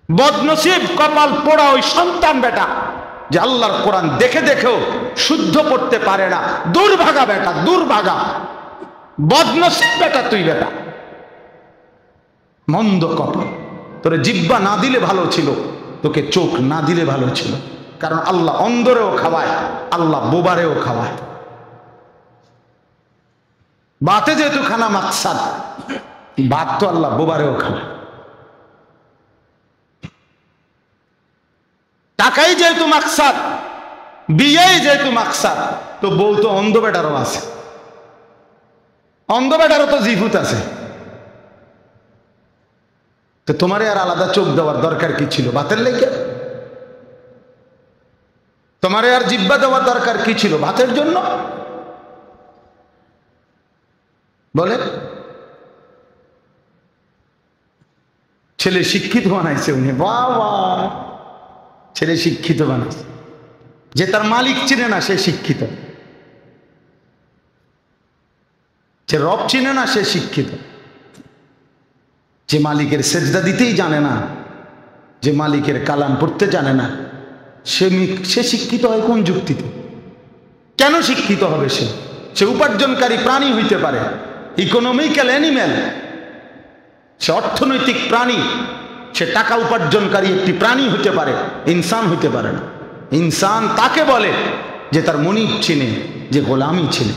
বদনসিব কপাল পোড়া ওই সন্তান বেটা যে আল্লাহর কোরআন দেখে দেখেও শুদ্ধ পড়তে পারে না। দুর্ভাগা বেটা, দুর্ভাগা, বদনসিব বেটা তুই বেটা, মন্দ কপাল। তোরে জিহ্বা না দিলে ভালো ছিল, তোকে চোখ না দিলে ভালো ছিল। কারণ আল্লাহ অন্ধরেও খাওয়ায়, আল্লাহ বোবারেও খাওয়ায়। বাতে যেহেতু খানা মাকসাদ, বাত তো আল্লাহ বোবারেও খাওয়ায়। টাকাই যেহেতু মাকসাদ, বিয়েই যেহেতু মাকসাদ, তো বউ তো অন্ধ বেটারও আছে, অন্ধ বেটারও তো জিভুত আছে। তো তোমারে আর আলাদা চোখ দেওয়ার দরকার কি ছিল ভাতের লেগে? তোমারে আর জিব্বা দেওয়ার দরকার কি ছিল ভাতের জন্য? বলে ছেলে শিক্ষিত বানাইছে উনি, বাবা, ছেলে শিক্ষিত বানাইছে। যে তার মালিক চিনে না সে শিক্ষিত, যে রব চিনে না সে শিক্ষিত। যে মালিকের সেজদা দিতেই জানে না, যে মালিকের কালাম পড়তে জানে না, সে শিক্ষিত হয় কোন যুক্তিতে? কেন শিক্ষিত হবে সে? সে উপার্জনকারী প্রাণী হইতে পারে, ইকোনমিক্যাল অ্যানিম্যাল, সে অর্থনৈতিক প্রাণী, সে টাকা উপার্জনকারী একটি প্রাণী হতে পারে, ইনসান হইতে পারে না। ইনসান তাকে বলে যে তার মনিব চিনে, যে গোলামি চিনে।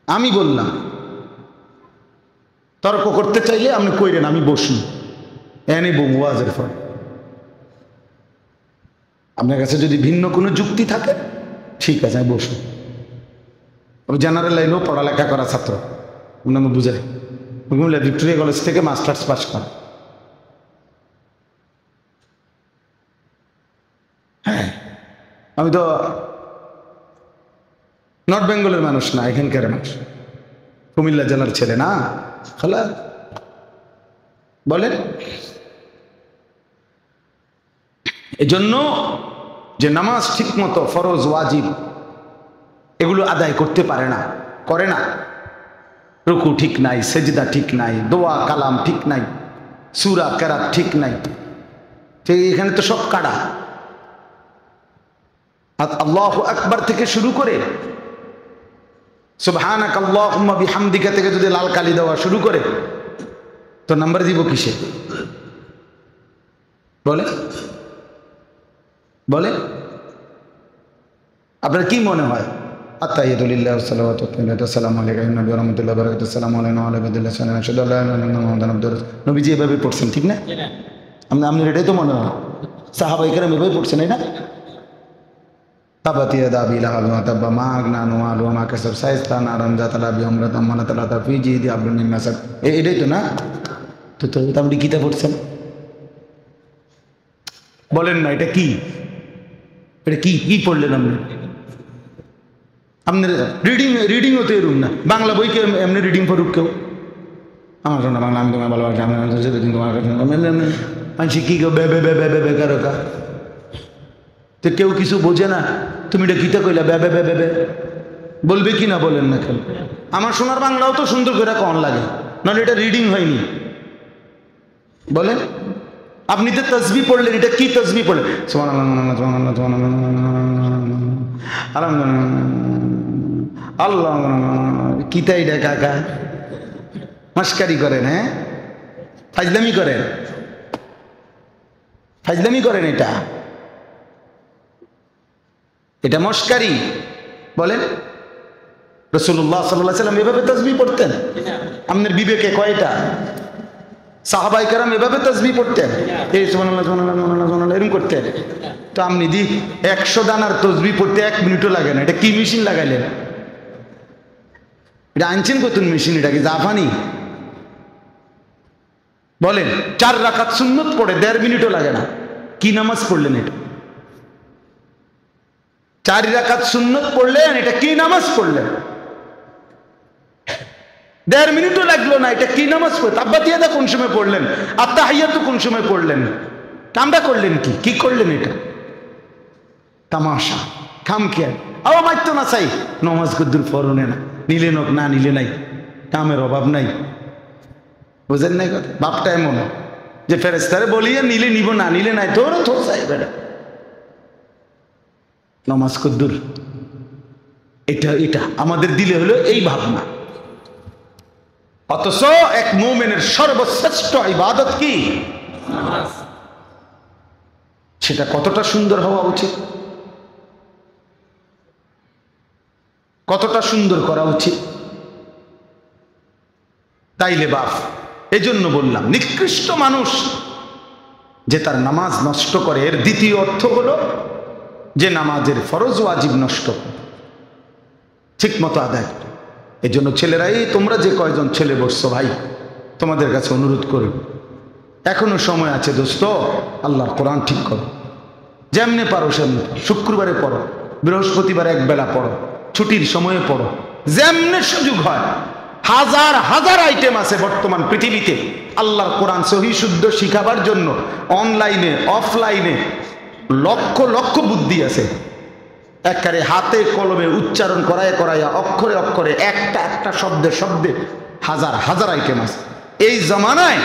আমি বললাম তর্ক করতে চাইলে আপনি কইরেন, আমি বসুন, এনে বউ ওয়াজের ফল। আপনার কাছে যদি ভিন্ন কোনো যুক্তি থাকে ঠিক আছে, আমি বসুন। আমি জেনারেল লাইনেও পড়ালেখা করা ছাত্র, আমি বুঝাই। ভিক্টোরিয়া কলেজ থেকে মাস্টার্স পাস করা। হ্যাঁ, আমি তো নর্থ বেঙ্গলের মানুষ না, এখানকার মানুষ, কুমিল্লা জেলার ছেলে না। খালা বলেন এজন্য যে নামাজ ঠিক মতো ফরজ ওয়াজিব এগুলো আদায় করতে পারে না, করে না, রুকু ঠিক নাই, সেজদা ঠিক নাই, দোয়া কালাম ঠিক নাই, সূরা কেরাত ঠিক নাই, এখানে তো সব কাড়া। আল্লাহু আকবার থেকে শুরু করে সুবহানাক আল্লাহুম্মা বিহামদিকা থেকে যদি লাল কালি দেওয়া শুরু করে তো নাম্বার দিব কিসে? বলে বলে আপনার কি মনে হয়? আত্তাহিয়াতু লিল্লাহি ওয়া সালাওয়াতু ওয়াসসালামু আলাইকা ইয়া নবী ওয়া রাহমাতুল্লাহি ওয়া বারাকাতুহু, আসসালামু আলাইনা ওয়া আলা ইবাদিল্লাহি সালিহিন, আশহাদু আল্লা ইলাহা ইল্লাল্লাহু মুহাম্মাদুর রাসূলুল্লাহ। নবীজি এভাবে পড়ছেন, ঠিক না? আপনার এটাই তো মনে হয়, সাহাবায়ে কেরাম এভাবে পড়ছেন, এই না? তাবাত ইয়াদা আবি লাহাব ওয়া তাব্বা মা আগনা আনহু মালুহু ওয়া মা কাসাব, সায়াসলা নারান যাতা লাহাবি উমরাতান মানাতালাতা ফি জিদি আবদুন মিন মাসাব। এটাই তো না? তো আপনি কিতা পড়ছেন বলেন না? এটা কি? এটা কি কি পড়লেন আপনি? আপনার রিডিংও তো এরুম না। বাংলা বইকে এমনি রিডিং করুক কেউ, আমার শোনা বাংলা, আমি তোমার ভালোবাসি, আমি কি কেউ বে বে বে বে বে বে কারো কা, তো কেউ কিছু বোঝে না, তুমি এটা কিতা কইলা বে বে বে বে বে, বলবে কি না বলেন না কেন? আমার শোনার বাংলাও তো সুন্দর করে কন লাগে, নাহলে এটা রিডিং হয়নি। বলেন আপনি তো তসবিহ পড়লেন, এটা কি তসবিহ পড়লেন? আল্লাহ কিতা এটা কাকা? মাস্কারি করেন? হ্যাঁ, ফাজলামি করেন, ফাজলামি করেন। এটা মস্কারি। বলেন রাসূলুল্লাহ সাল্লাল্লাহু আলাইহি ওয়াসাল্লাম এভাবে তাসবিহ পড়তেন? আপনার বিবেকে কয়টা? সাহাবায়ে কেরাম এভাবে তাসবিহ পড়তেন? এই সুবহানাল্লাহ সুবহানাল্লাহ সুবহানাল্লাহ সুবহানাল্লাহ এরকম করতেন? তো আপনি 100 দানার তাসবিহ পড়তে 1 মিনিটও লাগে না। এটা কি মেশিন লাগাইলেন? এটা আনছেন কতুন মেশিন? এটা কি জাপানি? বলেন 4 রাকাত সুন্নত পড়ে 1.5 মিনিটও লাগে না। কি নামাজ পড়লেন এটা? 4 রাকাত সুন্নত পড়লেন, এটা কি নামাজ পড়লেন? 1.5 মিনিটও লাগলো না, এটা কি নামাজ পড়লেন? তাব্বাতিয়াদা কোন সময় পড়লেন? আত্তাহিয়াতু কোন সময় পড়লেন? কামটা করলেন কি? কি করলেন এটা? তামাশা, খামখেয়াল। আও মাইতো না চাই নামাজ কদ্দুর পড়নে না, নিলে নোক না নিলে নাই, কামের অভাব নাই। বুঝেন নাই কথা? বাপটা এমন যে ফেরেশতারে বলিয়ে নিলে নিব, না নিলে নাই, তোর তো চাই বেটা নামাজ কদ্দুর। এটা আমাদের দিলে হলো এই ভাবনা। অথচ এক মুমিনের সর্বশ্রেষ্ঠ ইবাদত কি? নামাজ। সেটা কতটা সুন্দর হওয়া উচিত, কতটা সুন্দর করা উচিত। তাইলে বাপ, এজন্য বললাম নিকৃষ্ট মানুষ যে তার নামাজ নষ্ট করে, এর দ্বিতীয় অর্থ হলো যে নামাজের ফরজ ওয়াজিব নষ্ট করে, ঠিক মতো আদায় করে। এই জন্য ছেলেরাই, তোমরা যে কয়জন ছেলে বসছো ভাই, তোমাদের কাছে অনুরোধ করি, এখনো সময় আছে দোস্ত, আল্লাহর কোরআন ঠিক করো, যেমনে পারো সেমনি। শুক্রবারে পড়ো, বৃহস্পতিবার এক বেলা পড়ো, ছুটির সময়ে পড়ো, যেমনে সুযোগ হয়। হাজার হাজার আইটেম আছে বর্তমান পৃথিবীতে আল্লাহর কোরআন সহি শুদ্ধ শিখাবার জন্য। অনলাইনে অফলাইনে লক্ষ লক্ষ বুদ্ধি আছে। একেবারে হাতে কলমে উচ্চারণ করায় করাইয়া অক্ষরে অক্ষরে একটা একটা শব্দে শব্দে হাজার হাজার আইটেম আছে। এই জমানায়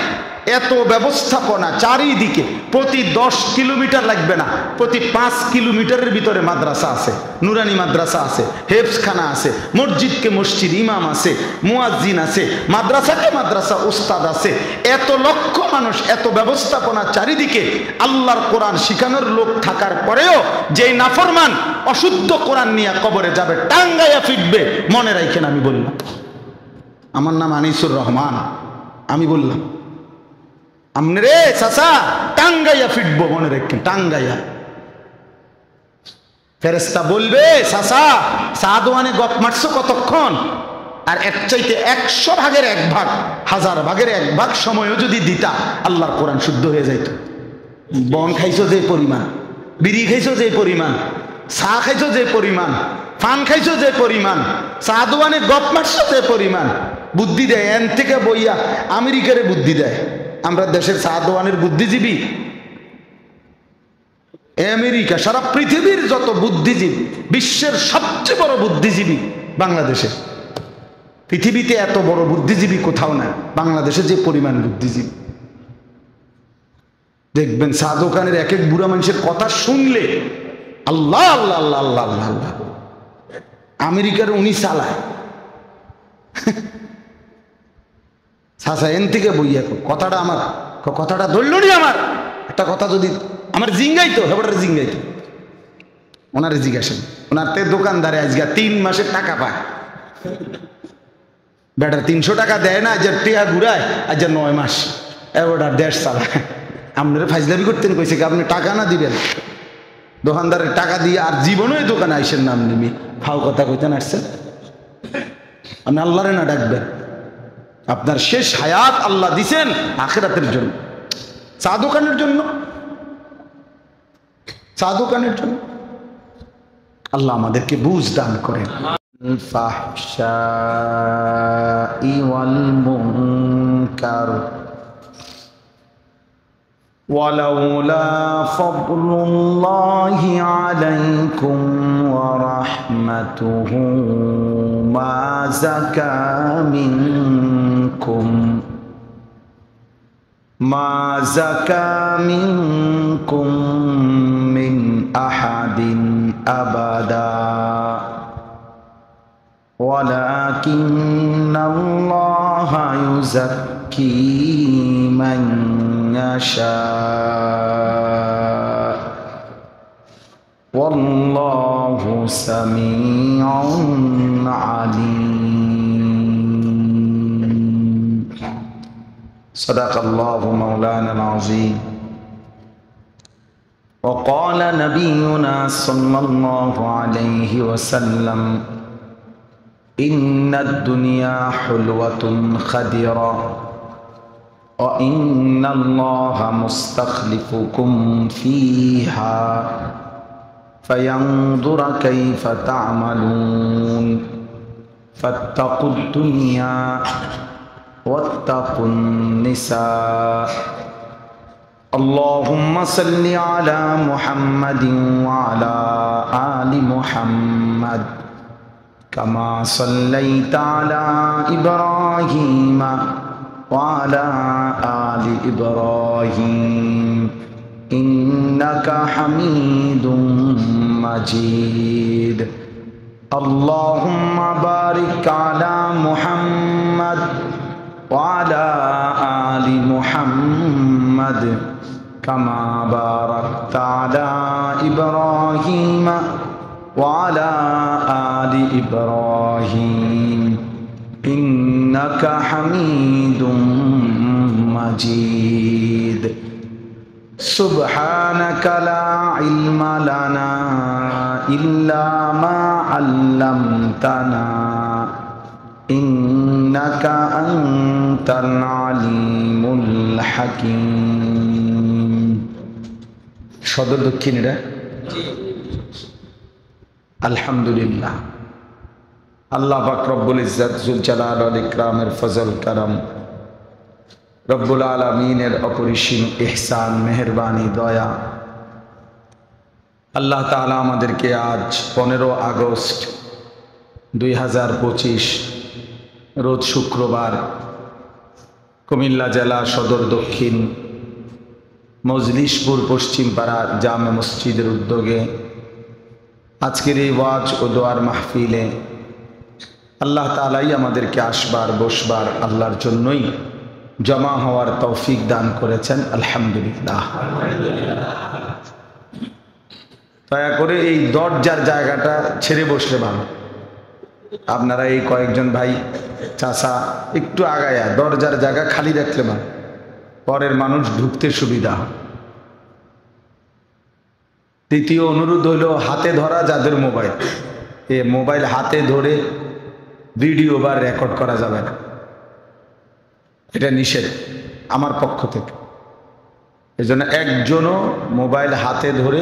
এত ব্যবস্থাপনা চারিদিকে, প্রতি 10 কিলোমিটার লাগবে না, প্রতি 5 কিলোমিটারের ভিতরে মাদ্রাসা আছে, নুরানি মাদ্রাসা আছে, হেফজখানা আছে, মসজিদকে মসজিদ, ইমাম আছে, মুয়াজ্জিন আছে, মাদ্রাসাকে মাদ্রাসা, উস্তাদ আছে। এত লক্ষ মানুষ, এত ব্যবস্থাপনা চারিদিকে, আল্লাহর কোরআন শিখানোর লোক থাকার পরেও যেই নাফরমান অশুদ্ধ কোরআন নিয়ে কবরে যাবে, টাঙ্গাইয়া ফিটবে। মনে রাখেন, আমি বললাম, আমার নাম আনিসুর রহমান, আমি বললাম আমনে রে চাচা টাঙ্গাইয়া ফিটবো, মনে রাখেন, টাঙ্গাইয়া। ফেরেশতা বলবে, চাচা সাদওয়ানে গপ মারছো কতক্ষণ? আর এর চাইতে 100 ভাগের 1 ভাগ, 1000 ভাগের 1 ভাগ সময়ও যদি দিতা, আল্লাহর কোরআন শুদ্ধ হয়ে যাইত। বন খাইছো যে পরিমাণ, বিড়ি খাইছো যে পরিমাণ, চা খাইছো যে পরিমাণ, পান খাইছো যে পরিমাণ, সাদওয়ানে গপ মারছো যে পরিমাণ, বুদ্ধি দেয় এন থেকে বইয়া আমেরিকারে বুদ্ধি দেয়। আমরা দেশের সাদওয়ানের বুদ্ধিজীবী, আমেরিকা, সারা পৃথিবীর যত বুদ্ধিজীবী, বিশ্বের সবচেয়ে বড় বুদ্ধিজীবী বাংলাদেশে। পৃথিবীতে এত বড় বুদ্ধিজীবী কোথাও না, বাংলাদেশে যে পরিমাণ বুদ্ধিজীবী। দেখবেন চা দোকানের এক এক বুড়া মানুষের কথা শুনলে আল্লাহ আল্লাহ আল্লাহ আল্লাহ আল্লাহ আল্লাহ। আমেরিকার উনি চালায়, এন থেকে বইয়া কথাটা আমার, কথাটা ধরল নি আমার, একটা কথা যদি আমার জিঙ্গাইতো, হেবটার জিঙ্গাইতো, ওনারে জিজ্ঞাসেন, ওনার তে দোকানদারে আজকে 3 মাসের টাকা পায়, বেটার 300 টাকা দেয় না, আজ টিয়া ঘুরায়, আজ 9 মাস এবার দেশ চালায়। আপনারা ফাইজলামি করতেন, কইছে কি আপনি টাকা না দিবেন, দোকানদারের টাকা দিয়ে আর জীবনই দোকানে আইসেন নাম নিমি, ফাও কথা কইতেন আসছেন। আপনি আল্লাহরে না ডাকবেন, আপনার শেষ হায়াত আল্লাহ দিছেন আখিরাতের জন্য, চা দোকানের জন্য, চা দোকানের জন্য। আল্লাহ আমাদেরকে বুঝ দান করেন। ফাহশাই ওয়াল মুনকার ওয়ালাউলা ফাদলুল্লাহি আলাইকুম ওয়া রাহমাতুহু মা যাকা মিনকুম মিন আহাদিন আবাদা ওয়ালাকিন্নাল্লাহা ইউযাক্কি মান ইয়াশা ওয়াল্লাহু সামিউন আলীম। সাদাকাল্লাহু মাওলানাল আযীম। وقال نبينا صلى الله عليه وسلم إن الدنيا حلوة خضرة وإن الله مستخلفكم فيها فينظر كيف تعملون فاتقوا الدنيا واتقوا النساء اللهم صل على محمد وعلى آل محمد كما صليت على إبراهيم وعلى آل إبراهيم إنك حميد مجيد اللهم بارك على محمد وعلى آل محمد كما باركت على إبراهيم وعلى آل إبراهيم إنك حميد مجيد سبحانك لا علم لنا إلا ما علمتنا إنك أنت العليم الحكيم সদর দক্ষিণীরা আলহামদুলিল্লাহ আল্লাহ পাক রব্বুল ইজ্জত জুল জালাল ওয়াল ইকরামের ফজল করম রব্বুল আলামিনের অপরিসীম ইহসান মেহেরবানি দয়া আল্লাহ তাআলা আমাদেরকে আজ 15 আগস্ট 2025 রোজ শুক্রবার কুমিল্লা জেলা সদর দক্ষিণ মজলিশপুর পশ্চিমপাড়া জামে মসজিদের উদ্যোগে আজকের এই ওয়াজ ও দোয়ার মাহফিলে আল্লাহ তাআলাই আমাদেরকে আসবার বসবার আল্লাহর জন্যই জমা হওয়ার তৌফিক দান করেছেন আলহামদুলিল্লাহ। দয়া করে এই দরজার জায়গাটা ছেড়ে বসলে ভালো। আপনারা এই কয়েকজন ভাই চাচা একটু আগায়া দরজার জায়গা খালি রাখলে ভালো, পরের মানুষ ঢুকতে সুবিধা হয়। দ্বিতীয় অনুরোধ হইল হাতে ধরা যাদের মোবাইল, মোবাইল হাতে ধরে ভিডিও বা রেকর্ড করা যাবে না, এটা নিষেধ আমার পক্ষ থেকে। এই জন্য একজনও মোবাইল হাতে ধরে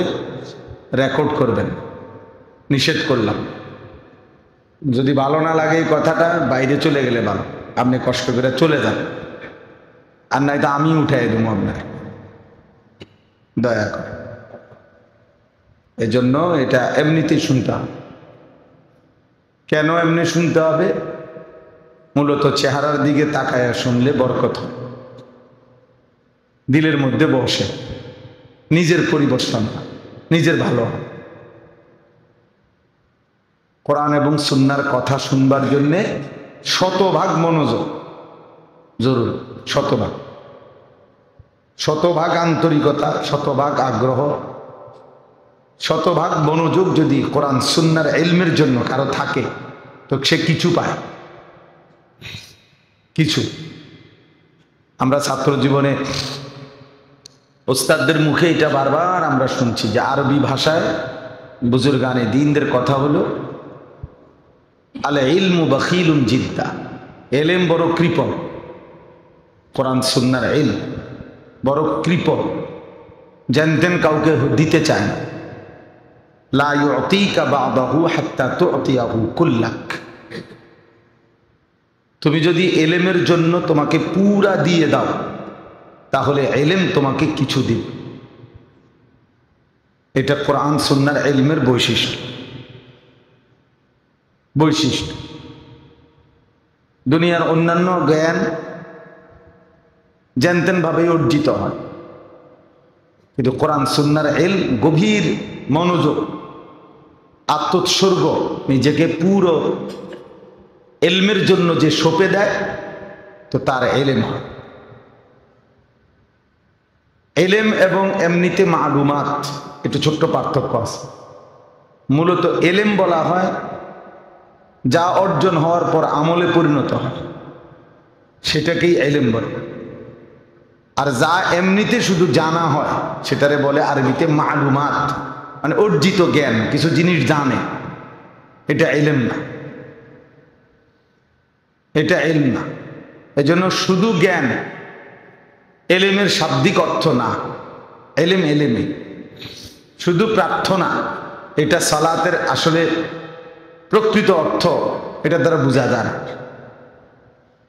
রেকর্ড করবেন, নিষেধ করলাম। যদি ভালো না লাগে এই কথাটা, বাইরে চলে গেলে ভালো, আপনি কষ্ট করে চলে যান, আর নাই তো আমি উঠাই দেবো আপনার, দয়া করে। এজন্য এটা এমনিতেই শুনতে হবে। কেন এমনি শুনতে হবে? মূলত চেহারার দিকে তাকায়া শুনলে বরকত হয়, দিলের মধ্যে বসে, নিজের পরিবর্তন হয়, নিজের ভালো হয়। কোরআন এবং সুন্নাহর কথা শুনবার জন্যে শতভাগ মনোযোগ জরুরি, শতভাগ আন্তরিকতা, শতভাগ আগ্রহ, শতভাগ মনোযোগ যদি কোরআন সুন্নাহর ইলমের জন্য কারো থাকে তো সে কিছু পায়, কিছু। আমরা ছাত্র জীবনে ওস্তাদদের মুখে এটা বারবার আমরা শুনছি যে আরবি ভাষায় বুজুর্গানে দ্বীনদের কথা হলো আল ইলমু বখিলুন জিদ্দা, এলেম বড় কৃপণ, কোরআন সুন্নাহর ইলম বড় কৃপণ, জানতেন কাউকে দিতে চায় না। লা ইউতিকা বাদাহু হাত্তা তুতিয়াহু কুল্লাক। তুমি যদি এলেমের জন্য তোমাকে পুরা দিয়ে দাও তাহলে এলেম তোমাকে কিছু দিবে। এটা কোরআন সুন্নাহর ইলমের বৈশিষ্ট্য। দুনিয়ার অন্যান্য জ্ঞান জানতেন ভাবে অর্জিত হয়, কিন্তু কোরআন সুন্নাহর ইলম গভীর মনোযোগ, আত্মোৎসর্গ, নিজেকে পুরো ইলমের জন্য যে সঁপে দেয় তো তার ইলম হয়। ইলম এবং এমনিতে মালুমাত একটু ছোট্ট পার্থক্য আছে। মূলত ইলম বলা হয় যা অর্জন হওয়ার পর আমলে পরিণত হয়, সেটাকেই ইলম বলে। আর যা এমনিতে শুধু জানা হয় সেটারে বলে আরবিতে মালুমাত, মানে অর্জিত জ্ঞান, কিছু জিনিস জানে, এটা ইলম না, এটা ইলম না। এজন্য শুধু জ্ঞান ইলমের শাব্দিক অর্থ না, ইলম ইলমে। শুধু প্রার্থনা এটা সালাতের আসলে প্রকৃত অর্থ এটা দ্বারা বোঝা যায় না।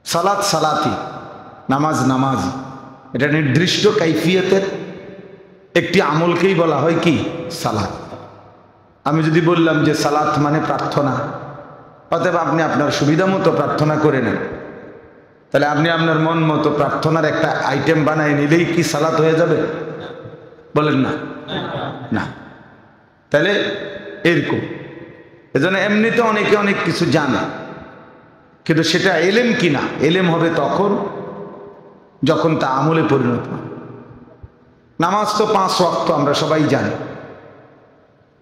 সালাত সালাতি, নামাজ নামাজি, এটা নির্দিষ্ট কাইফিয়তের একটি আমলকেই বলা হয় কি সালাত। আমি যদি বললাম যে সালাত মানে প্রার্থনা, অতএব আপনি আপনার সুবিধা মতো প্রার্থনা করে নেন, তাহলে আপনি আপনার মন মতো প্রার্থনার একটা আইটেম বানায় নিলেই কি সালাত হয়ে যাবে? বলেন না, না। তাহলে এরকম, এজন্য এমনিতে অনেকে অনেক কিছু জানে, কিন্তু সেটা এলেম কিনা, এলেম হবে তখন যখন তা আমলে পরিণত হয়। নামাজ তো 5 ওয়াক্ত আমরা সবাই জানি,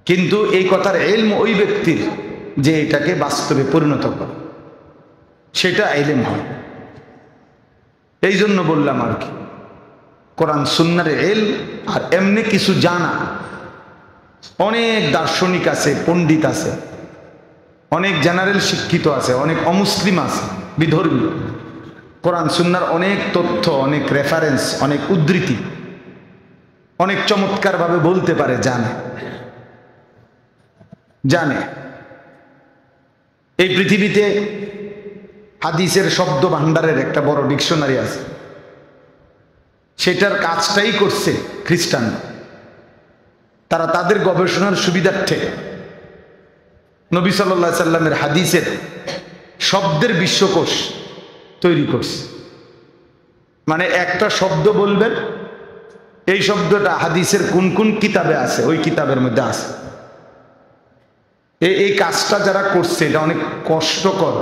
কিন্তু এই কথার এলম ওই ব্যক্তির যে এটাকে বাস্তবে পরিণত করে, সেটা এলেম হয়। এই জন্য বললাম আর কি, কোরআন সুন্নাহর এলম আর এমনি কিছু জানা। অনেক দার্শনিক আছে, পণ্ডিত আছে, অনেক জেনারেল শিক্ষিত আছে, অনেক অমুসলিম আছে, বিধর্মী। কোরআন সুন্নাহর অনেক তথ্য, অনেক রেফারেন্স, অনেক উদ্ধৃতি অনেক চমৎকারভাবে বলতে পারে, জানে। এই পৃথিবীতে হাদিসের শব্দ ভান্ডারের একটা বড় ডিকশনারি আছে, সেটার কাজটাই করছে খ্রিস্টান। তারা তাদের গবেষণার সুবিধার্থে নবী সাল্লাল্লাহু আলাইহি সাল্লামের হাদিসের শব্দের বিশ্বকোষ তৈরি করছে। মানে একটা শব্দ বলবেন, এই শব্দটা হাদিসের কোন কোন কিতাবে আছে, ওই কিতাবের মধ্যে আছে। এই কাজটা যারা করছে এটা অনেক কষ্টকর,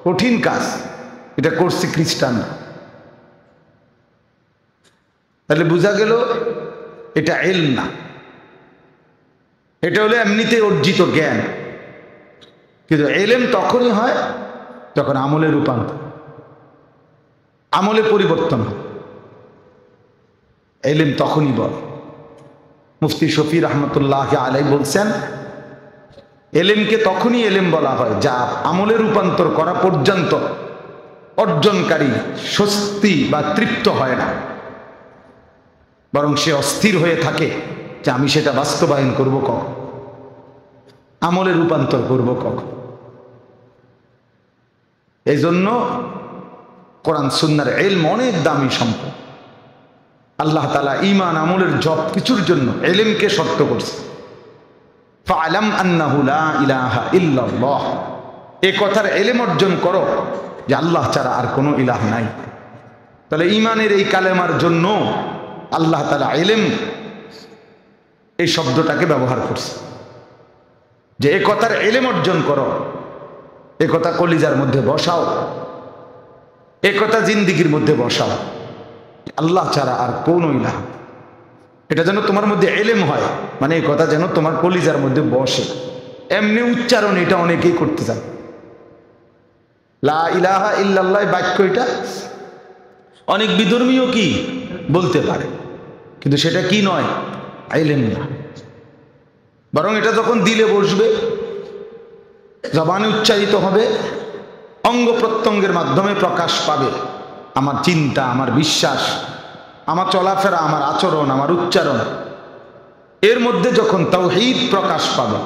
কঠিন কাজ, এটা করছে খ্রিস্টান। তাহলে বোঝা গেল এটা ইলম না, এটা হলো এমনিতে অর্জিত জ্ঞান। কিন্তু ইলম তখনই হয় যখন আমলে রূপান্তর, আমলে পরিবর্তন হয়। ইলম তখনই বল। মুফতি শফি রহমতুল্লাহ আলাইহি বলছেন, এলেমকে তখনই এলেম বলা হয় যা আমলে রূপান্তর করা পর্যন্ত অর্জনকারী স্বস্তি বা তৃপ্ত হয় না, বরং সে অস্থির হয়ে থাকে যে আমি সেটা বাস্তবায়ন করব কখন, আমলে রূপান্তর করব কখন। এই জন্য কোরআন সুন্নাহর ইলম অনেক দামি সম্পদ। আল্লাহ তাআলা ঈমান আমলের সব কিছুর জন্য ইলমকে শর্ত করছে। ফাআলাম আন্নাহু লা ইলাহা ইল্লাল্লাহ, এই কথার ইলম অর্জন করো যে আল্লাহ ছাড়া আর কোনো ইলাহ নাই। তাহলে ঈমানের এই কালেমার জন্য আল্লাহ তাআলা ইলম এই শব্দটাকে ব্যবহার করছে, যে এই কথার ইলম অর্জন করো, এই কথা কলিজার মধ্যে বসাও, এই কথা জিন্দেগির মধ্যে বসাও, আল্লাহ ছাড়া আর কোনো ইলাহ। এটা যেন তোমার মধ্যে ইলম হয়, মানে এই কথা যেন তোমার কলিজার মধ্যে বসে। এমনি উচ্চারণ এটা অনেকেই করতে চায়, লা ইলাহা ইল্লাল্লাহ বাক্য এটা অনেক বিধর্মীয় কি বলতে পারে, কিন্তু সেটা কি নয়, ইলম না। বরং এটা যখন দিলে বসবে, জবানে উচ্চারিত হবে, অঙ্গ প্রত্যঙ্গের মাধ্যমে প্রকাশ পাবে, আমার চিন্তা, আমার বিশ্বাস, আমার চলাফেরা, আমার আচরণ, আমার উচ্চারণ, এর মধ্যে যখন তাওহীদ প্রকাশ পাবে,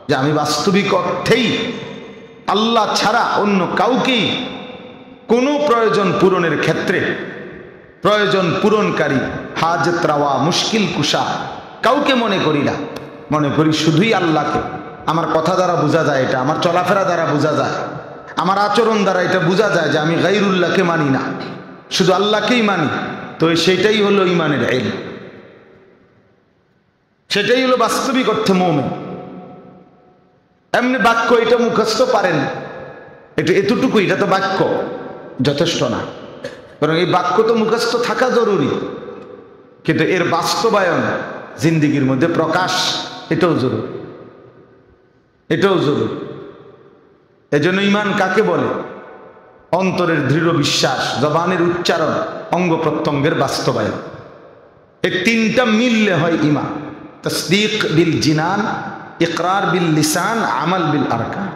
যে আমি বাস্তবিক অর্থেই আল্লাহ ছাড়া অন্য কাউকেই কোনো প্রয়োজন পূরণের ক্ষেত্রে প্রয়োজন পূরণকারী, হাজত রাওয়া, মুশকিল কুশা কাউকে মনে করি না, মনে করি শুধুই আল্লাহকে। আমার কথা দ্বারা বোঝা যায় এটা, আমার চলাফেরা দ্বারা বোঝা যায়, আমার আচরণ দ্বারা এটা বোঝা যায় যে আমি গায়রুল্লাহকে মানি না, শুধু আল্লাহকেই মানি। তো সেটাই হলো ঈমানের ইলম, সেটাই হলো বাস্তবিক অর্থে মুমিন। এমনি বাক্য এটা মুখস্থ পারেন, এটা এতটুকু, এটা তো বাক্য যথেষ্ট না, বরং এই বাক্য তো মুখস্থ থাকা জরুরি, কিন্তু এর বাস্তবায়ন জিন্দেগির মধ্যে প্রকাশ এটাও জরুরি, এটাও জরুরি। এজন্য ঈমান কাকে বলে? অন্তরের দৃঢ় বিশ্বাস, জবানের উচ্চারণ, অঙ্গ প্রত্যঙ্গের বাস্তবায়ন, এই তিনটা মিললে হয় ঈমান। তাসদীক বিল জিনান, ইকরার বিল লিসান, আমাল বিল আরকান,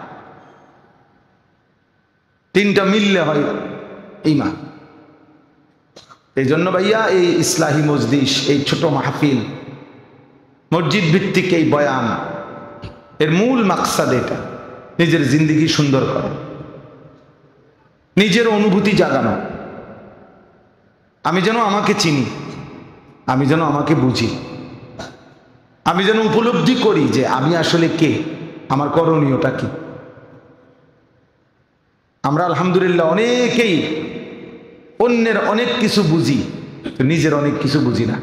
তিনটা মিললে হয় ঈমান। এই জন্য ভাইয়া এই ইসলাহি মজলিস, এই ছোট মাহফিল, মসজিদ ভিত্তিক এই বয়ান, এর মূল মাকসাদ এটা, নিজের জিন্দেগি সুন্দর করা, নিজের অনুভূতি জাগানো। আমি যেন আমাকে চিনি, আমি যেন আমাকে বুঝি, আমি যেন উপলব্ধি করি যে আমি আসলে কে, আমার করণীয়টা কি। আমরা আলহামদুলিল্লাহ অনেকেই অন্যের অনেক কিছু বুঝি, নিজের অনেক কিছু বুঝি না।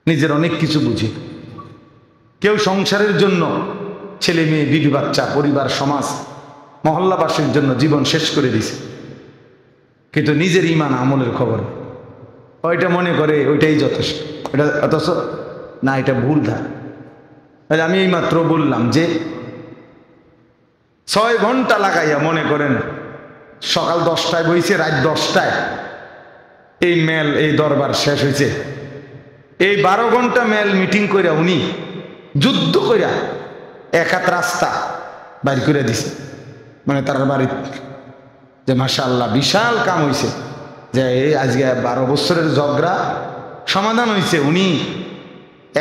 নিজের অনেক কিছু বুঝি। কেউ সংসারের জন্য ছেলে মেয়ে, বিবি বাচ্চা, পরিবার, সমাজ, মহল্লাবাসীর জন্য জীবন শেষ করে দিছে, কিন্তু নিজের ইমান আমলের খবর ওইটা মনে করে ওইটাই যথেষ্ট। এটা অথচ না, এটা ভুল ধারণা। আমি এই মাত্র বললাম যে 6 ঘন্টা লাগাইয়া মনে করেন সকাল 10টায় বইছে, রাত 10টায় এই মেল, এই দরবার শেষ হয়েছে। এই 12 ঘন্টা মেল মিটিং কইরা উনি যুদ্ধ কইরা এক হাত রাস্তা বাইর করে দিছে, মানে তার বাড়ি, যে মাশাআল্লাহ বিশাল কাম হইছে, যে এই আজকে 12 বছরের ঝগড়া সমাধান হয়েছে। উনি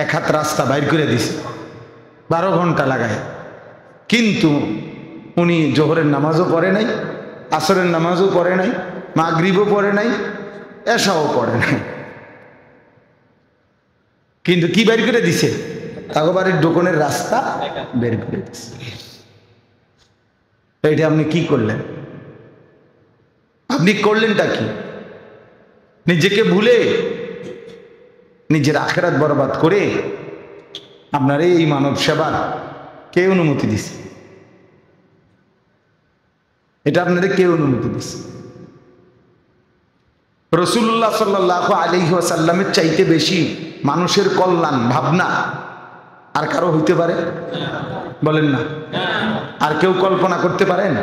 এক হাত রাস্তা বাইর করে দিছে 12 ঘন্টা লাগায়। কিন্তু উনি জোহরের নামাজও পড়ে নাই, আসরের নামাজও পড়ে নাই, মাগরিবও পড়ে নাই, এশাও পড়ে নাই। কিন্তু কি বের করে দিছে? তাকে বাড়ির দোকানের রাস্তা বের করে দিছে। এটা আপনি কি করলেন? আপনি করলেনটা কি? নিজেকে ভুলে, নিজের আখেরাত বরবাদ করে আপনার এই মানব সেবার কে অনুমতি দিছে? এটা আপনাদের কে অনুমতি দিছে? রাসূলুল্লাহ সাল্লাল্লাহু আলাইহি ওয়াসাল্লামের চাইতে বেশি মানুষের কল্যাণ ভাবনা আর কারো হইতে পারে? বলেন না। আর কেউ কল্পনা করতে পারেন?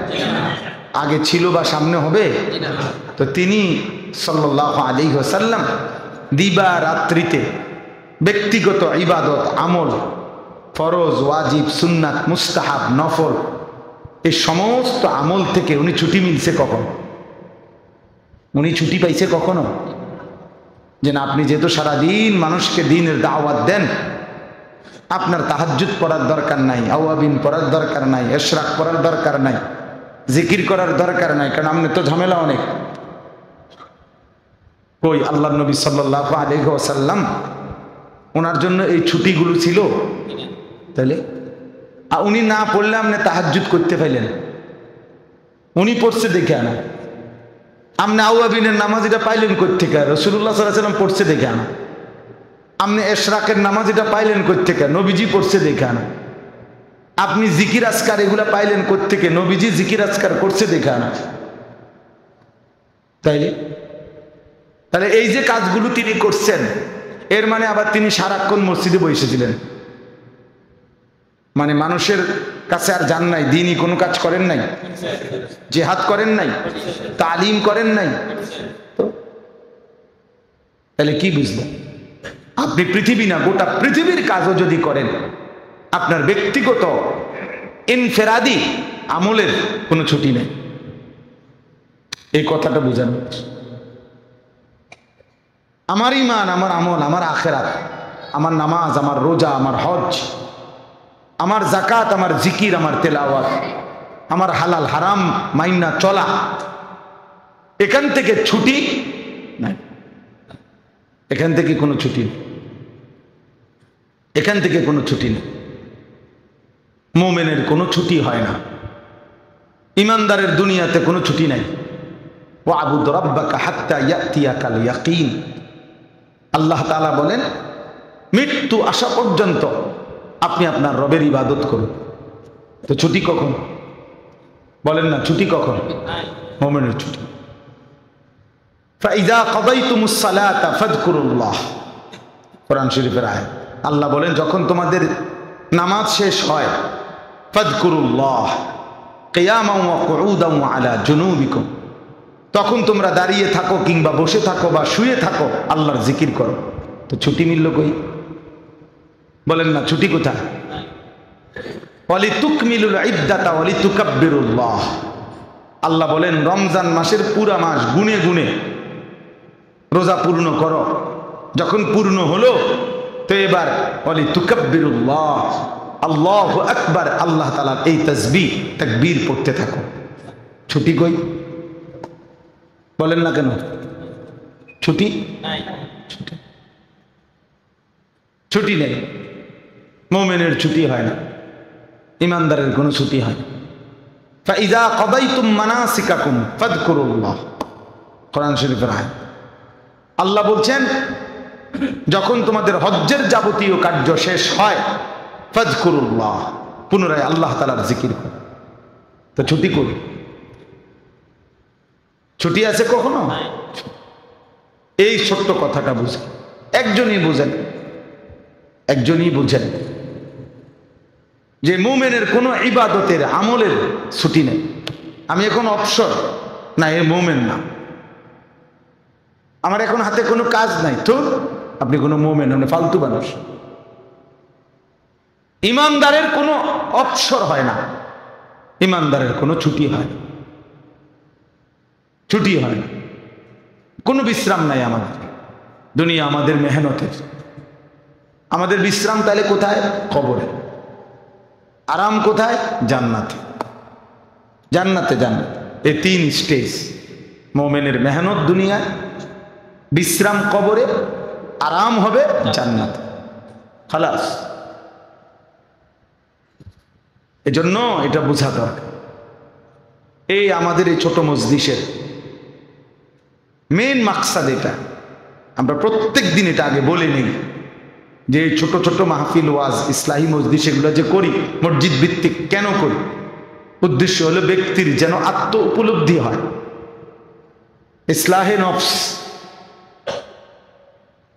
আগে ছিল বা সামনে হবে? তো তিনি সাল্লাল্লাহু আলাইহি ওয়াসাল্লাম দিবা রাত্রিতে ব্যক্তিগত ইবাদত, আমল, ফরজ, ওয়াজিব, সুন্নাত, মুস্তাহাব, নফল, এই সমস্ত আমল থেকে উনি ছুটি মিলছে কখন? উনি ছুটি পাইছে কখনো? যে না, আপনি যেহেতু সারাদিন মানুষকে দিনের দাওয়াত দেন, আপনার তাহাজ্জুদ পড়ার দরকার নাই, আওয়াবিন পড়ার দরকার নাই, ইশরাক পড়ার দরকার নাই, জিকির করার দরকার নাই, কারণ আপনি তো ঝামেলা অনেক। কই আল্লাহর নবী সাল্লাল্লাহু আলাইহি ওয়াসাল্লাম ওনার জন্য এই ছুটিগুলো ছিল? তাহলে উনি না পড়লে আপনি তাহাজ্জুদ করতে পাইলেন? উনি পড়ছে দেখে আনা। আপনি আওয়াবিনের নামাজ এটা পাইলেন কোত্থেকে? রাসূলুল্লাহ সাল্লাল্লাহু আলাইহি ওয়াসাল্লাম পড়ছে দেখে আনা। আপনি ইশরাকের নামাজ এটা পাইলেন কোত্থেকে? নবীজি পড়ছে দেখে আনা। আপনি জিকির আজকার এগুলা পাইলেন কোত্থেকে? নবীজি জিকির আজকার করছে দেখে আনা। তাহলে এই যে কাজগুলো তিনি করছেন, এর মানে আবার তিনি সারাক্ষণ মসজিদে বসেছিলেন, মানে মানুষের কাছে আর যান নাই, দিনই কোনো কাজ করেন নাই, জিহাদ করেন নাই, তালিম করেন নাই। তো তাহলে কি বুঝলেন? আপনি পৃথিবী না, গোটা পৃথিবীর কাজও যদি করেন, আপনার ব্যক্তিগত ইনফেরাদি আমলের কোনো ছুটি নেই। এই কথাটা বোঝানো। আমার ঈমান, আমার আমল, আমার আখিরাত, আমার নামাজ, আমার রোজা, আমার হজ, আমার যাকাত, আমার জিকির, আমার তেলাওয়াত, আমার হালাল হারাম মাইনা চলা, এখান থেকে ছুটি নাই। এখান থেকে কোনো ছুটি নেই, এখান থেকে কোনো ছুটি নেই। মুমিনের কোনো ছুটি হয় না, ইমানদারের দুনিয়াতে কোনো ছুটি নাই। ওয়াবুদ রাব্বাকা হাত্তা ইয়াতিয়াকাল ইয়াকিন। আল্লাহ তাআলা বলেন, মৃত্যু আসা পর্যন্ত আপনি আপনার রবের ইবাদত করুন। তো ছুটি কখন? বলেন না, ছুটি কখন? মুমিনের ছুটি। ফাইযা কাদাইতুমুস সালাতা ফাযকুরুল্লাহ, কোরআন শরীফের আয়াত। আল্লাহ বলেন, যখন তোমাদের নামাজ শেষ হয়, ফাযকুরুল্লাহ কিয়ামান ওয়া কুউদান ওয়া আলা জুনুবিকুম, তখন তোমরা দাঁড়িয়ে থাকো কিংবা বসে থাকো বা শুয়ে থাকো, আল্লাহর জিকির করো। তো ছুটি মিলল কই? বলেন না, ছুটি কোথায়? ওয়ালিতুকমিলুল ইদ্দাতা ওয়ালিতুকাব্বিরুল্লাহ। আল্লাহ বলেন, রমজান মাসের পুরা মাস গুনে গুনে রোজা পূর্ণ করো। যখন পূর্ণ হলো, তো এবার ওয়ালিতুকাব্বিরুল্লাহ, আল্লাহু আকবার, আল্লাহ তাআলার এই তাসবিহ তাকবীর পড়তে থাকো। ছুটি কই? বলেন না কেন? ছুটি নাই, ছুটি নেই। মুমিনের ছুটি হয় না, ইমানদারের কোনো ছুটি হয় না। ফাইযা কাদাইতুম মানাসিকাকুম ফাযকুরুল্লাহ, কোরআন শরীফের আয়াত। আল্লাহ বলছেন যখন তোমাদের হজ্জের যাবতীয় কার্য শেষ হয়, ফাযকুরুল্লাহ, পুনরায় আল্লাহ তাআলার জিকির করো। তো ছুটি করি, ছুটি আছে কখনো? এই ছোট্ট কথাটা বুঝেন, একজনই বুঝেন, একজনই বুঝেন যে মুমিনের কোনো ইবাদতের আমলের ছুটি নেই। আমি এখন অবসর, না এ মুমিন না। আমার এখন হাতে কোনো কাজ নাই, তো আপনি কোনো মুমিন নন, ফালতু মানুষ। ইমানদারের কোনো অবসর হয় না, ইমানদারের কোনো ছুটি হয় না, ছুটি হয় না, কোনো বিশ্রাম নাই আমাদের। দুনিয়া আমাদের মেহনতের, আমাদের বিশ্রাম তাহলে কোথায়? কবরে। আরাম কোথায়? জান্নাতে। জান্নাতে, জান্নাত। এই তিন স্টেজ মুমিনের মেহনত দুনিয়ায়, বিশ্রাম কবরে, আরাম হবে জান্নাত। খালাস। এজন্য এটা বোঝা দরকার। এই আমাদের এই ছোট মজলিসের মেইন মাকসাদ এটা। আমরা প্রত্যেক দিন এটা আগে বলে নিই যে এই ছোট ছোট মাহফিল, ওয়াজ, ইসলাহি মজলিস এগুলো যে করি মসজিদ ভিত্তিক, কেন করি? উদ্দেশ্য হলো ব্যক্তির যেন আত্ম উপলব্ধি হয়, ইসলাহে নফস,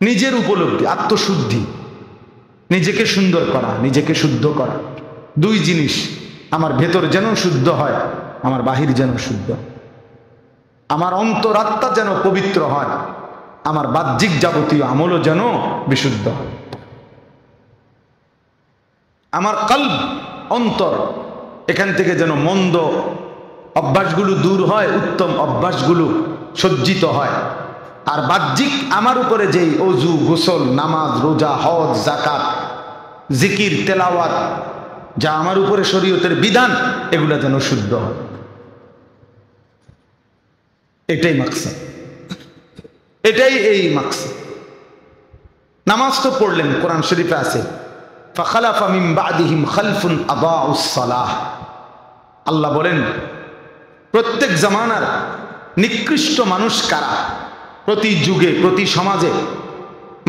নিজের উপলব্ধি, আত্মশুদ্ধি, নিজেকে সুন্দর করা, নিজেকে শুদ্ধ করা। দুই জিনিস, আমার ভেতর যেন শুদ্ধ হয়, আমার বাহির যেন শুদ্ধ, আমার অন্তরাত্মা যেন পবিত্র হয়, আমার বাহ্যিক যাবতীয় আমলও যেন বিশুদ্ধ হয়, আমার কলব, অন্তর, এখান থেকে যেন মন্দ অভ্যাসগুলো দূর হয়, উত্তম অভ্যাসগুলো সজ্জিত হয়। আর বাহ্যিক আমার উপরে যেই অজু, গোসল, নামাজ, রোজা, হজ, যাকাত, জিকির, তেলাওয়াত, যা আমার উপরে শরীয়তের বিধান, এগুলা যেন শুদ্ধ হয়। এটাই মাকসাদ, এটাই এই মাকসাদ। নামাজ তো পড়লেন, কোরআন শরীফে আছে ফাখালাফা মিন বাদিহিম খালফুন আদাউস সালাহ। আল্লাহ বলেন প্রত্যেক জামানার নিকৃষ্ট মানুষ কারা, প্রতি যুগে, প্রতি সমাজে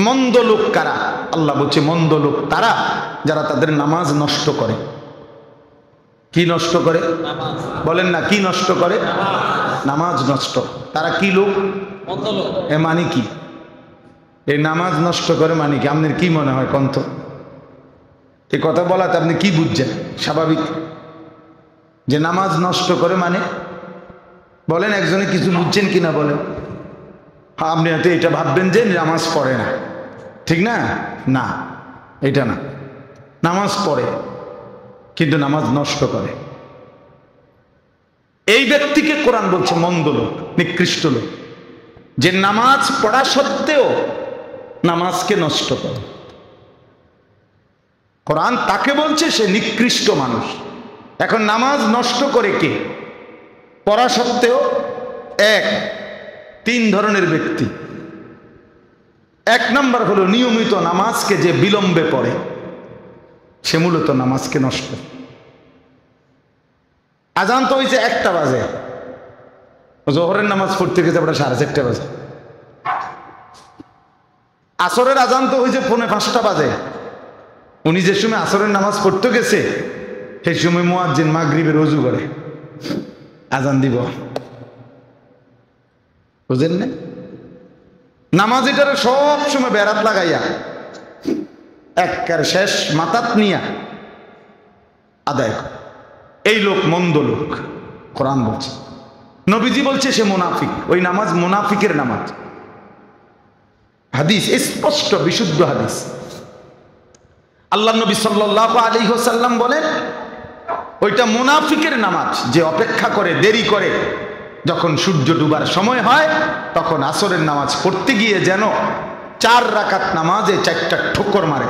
মন্দ লোক কারা? আল্লাহ বলছে মন্দ লোক তারা যারা তাদের নামাজ নষ্ট করে। কি নষ্ট করে? বলেন না, কি নষ্ট করে? নামাজ নষ্ট। তারা কি লোক? এ মানে কি? এই নামাজ নষ্ট করে মানে কি? আপনার কি মনে হয় কন্ত? এই কথা বলাতে আপনি কি বুঝছেন? স্বাভাবিক যে নামাজ নষ্ট করে মানে? বলেন, একজনে কিছু বুঝছেন কিনা বলেন? হ্যাঁ, আপনি হয়তো এটা ভাববেন যে নামাজ পড়ে না, ঠিক না? না, এটা না। নামাজ পড়ে কিন্তু নামাজ নষ্ট করে, এই ব্যক্তিকে কোরআন বলছে মন্দ লোক, নিকৃষ্ট লোক, যে নামাজ পড়া সত্ত্বেও নামাজকে নষ্ট করে। কোরআন তাকে বলছে সে নিকৃষ্ট মানুষ। এখন নামাজ নষ্ট করে কে? পড়া সত্ত্বেও তিন ধরনের ব্যক্তি। এক নম্বর হলো নিয়মিত নামাজকে যে বিলম্বে পড়ে, সে মূলত নামাজকে নষ্ট। আজান তো হয়েছে 1টা বাজে, জোহরের নামাজ পড়তে গেছে 4:30 বাজে। আসরের আজান তো হয়েছে 4:45 বাজে, উনি যে সময় আসরের নামাজ পড়তে গেছে সেই সময় মুয়াজ্জিন মাগরিবের ওযু করে আজান দিব। বুঝেন না? নামাজ এটার সব সময় বেড়াত লাগাইয়া একবার শেষ মাতাত নিয়া আদায় করে। এই লোক মন্দ লোক, কোরআন বলছে। নবীজি বলছে সে মুনাফিক। ওই নামাজ মুনাফিকের নামাজ। হাদিস স্পষ্ট, বিশুদ্ধ হাদিস। আল্লাহ নবী সাল্লাল্লাহু আলাইহি ওয়াসাল্লাম বলেন ওইটা মুনাফিকের নামাজ, যে অপেক্ষা করে, দেরি করে, যখন সূর্য ডুবার সময় হয় তখন আসরের নামাজ পড়তে গিয়ে যেন 4 রাকাত নামাজে 4টা ঠোকর মারে।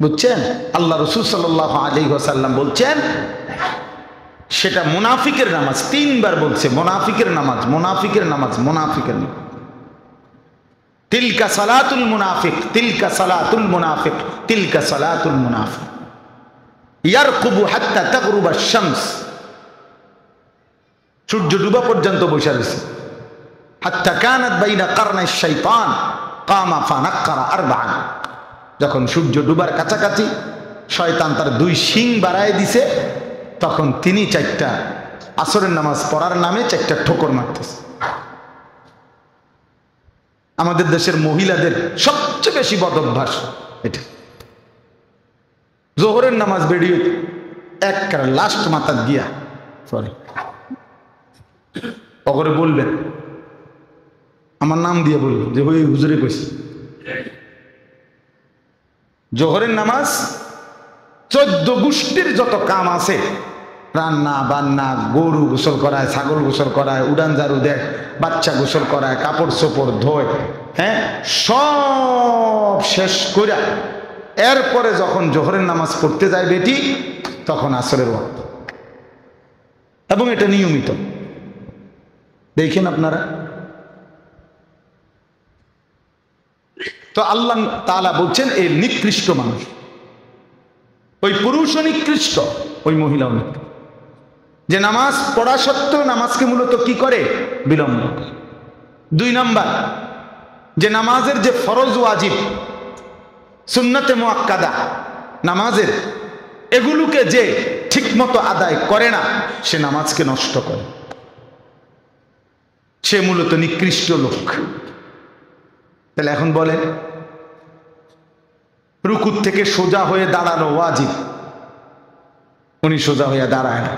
বুঝছেন? আল্লাহ রাসূল সাল্লাল্লাহু আলাইহি ওয়াসাল্লাম বলছেন সেটা মুনাফিকের নামাজ। 3বার বলছে মুনাফিকের নামাজ, মুনাফিকের নামাজ, মুনাফিকের নামাজ। তিলকা সালাতুল মুনাফিক, তিলকা সালাতুল মুনাফিক, তিলকা সালাতুল মুনাফিক। ইয়ারকুবু হাত্তা তাগরুবা শামস, সূর্য ডুবা পর্যন্ত বসে রয়েছে। হাত্তা কানাত বাইনা কারনাই শাইতান কামা ফানাক্কারা আরবাআন, যখন সূর্য ডুবার কাছাকাছি শয়তান তার দুই শিং বাড়ায় দিছে, তখন তিনি চারটা আসরের নামাজ পড়ার নামে চারটা ঠোকর মারতেছে। আমাদের দেশের মহিলাদের সবচেয়ে বেশি বদ অভ্যাস এটা। জোহরের নামাজ বেরিয়ে এক লাস্ট মাথার গিয়া সরি অগরে বলবেন, আমার নাম দিয়ে বলবেন যে ওই হুজুরে কইছে জোহরের নামাজ 14 গোষ্ঠীর যত কাম আছে, রান্না বান্না, গরু গোসল করায়, ছাগল গোসল করায়, উড়ান ঝাড়ু দেয়, বাচ্চা গোসল করায়, কাপড় চোপড় ধোয়, হ্যাঁ, সব শেষ করে এরপরে যখন জোহরের নামাজ পড়তে যায় বেটি, তখন আসরের ওয়াক্ত। এবং এটা নিয়মিত দেখেন আপনারা। তো আল্লাহ তাআলা বলছেন এই নিকৃষ্ট মানুষ, ওই পুরুষও নিকৃষ্ট, ওই মহিলাও নিকৃষ্ট, যে নামাজ পড়া সত্ত্বেও নামাজকে মূলত কি করে, বিলম্ব। 2 নাম্বার, যে নামাজের যে ফরজ ওয়াজিব সুন্নতে মুআক্কাদা নামাজের, এগুলোকে যে ঠিকমতো আদায় করে না, সে নামাজকে নষ্ট করে, সে মূলত নিকৃষ্ট লোক। তাহলে এখন বলেন, রুকুর থেকে সোজা হয়ে দাঁড়ানো ওয়াজিব, উনি সোজা হয়ে দাঁড়ায় না।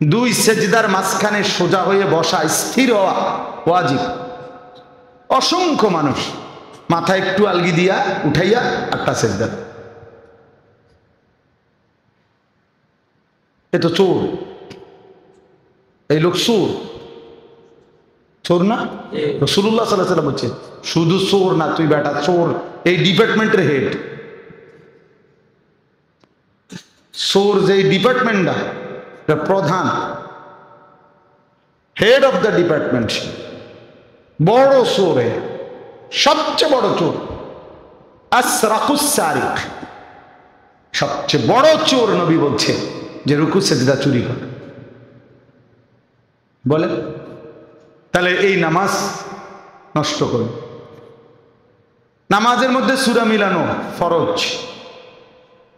2 সেজদার মাঝখানে সোজা হয়ে বসা, স্থির হওয়া ওয়াজিব। অসংখ্য মানুষ মাথা একটু আলগি দিয়া উঠাইয়া 8টা সেজদা, এ তো চোর, এই লোক চোর। চোর না? রাসূলুল্লাহ সাল্লাল্লাহু আলাইহি ওয়াসাল্লাম বলছে শুধু চোর না, তুই বেটা চোর, এই ডিপার্টমেন্টের হেড। চোর যে ডিপার্টমেন্টটা, প্রধান, হেড অফ দ্য ডিপার্টমেন্ট, বড় চোর, সবচেয়ে বড় চোর। আসরাকুস সারিক, সবচেয়ে বড় চোর নবী বলছে যে রুকু সেজদা চুরি করে। বলে তাহলে এই নামাজ নষ্ট করে। নামাজের মধ্যে সূরা মিলানো ফরজ,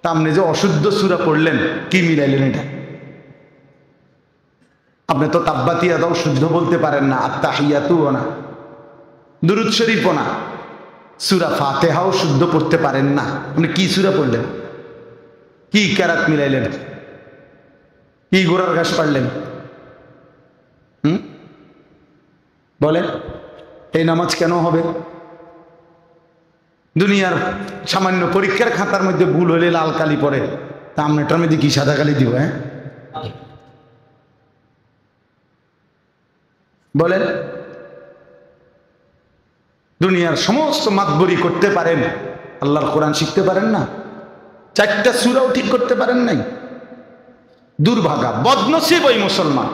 তা আপনি যে অশুদ্ধ সূরা পড়লেন, কি মিলাইলেন এটা? আপনি তো তাব্বাতিয়া দাও শুদ্ধ বলতে পারেন না, আত্তাহিয়াতুও না, দুরূদ শরীফও না, সূরা ফাতিহাও শুদ্ধ পড়তে পারেন না, আপনি কি সূরা পড়লেন? কি কেরাত মিলাইলেন? কি গোড়ার ঘাস পাড়লেন? বলেন, এই নামাজ কেন হবে? দুনিয়ার সামান্য পরীক্ষার খাতার মধ্যে ভুল হলে লাল কালি পড়ে, তা আপনারটার মধ্যে কি সাদা কালি দিব? হ্যাঁ বলেন, দুনিয়ার সমস্ত মাতবরি করতে পারেন, আল্লাহর কোরআন শিখতে পারেন না, 4টা সূরাও ঠিক করতে পারেন নাই। দুর্ভাগা, বদনসিব ওই মুসলমান।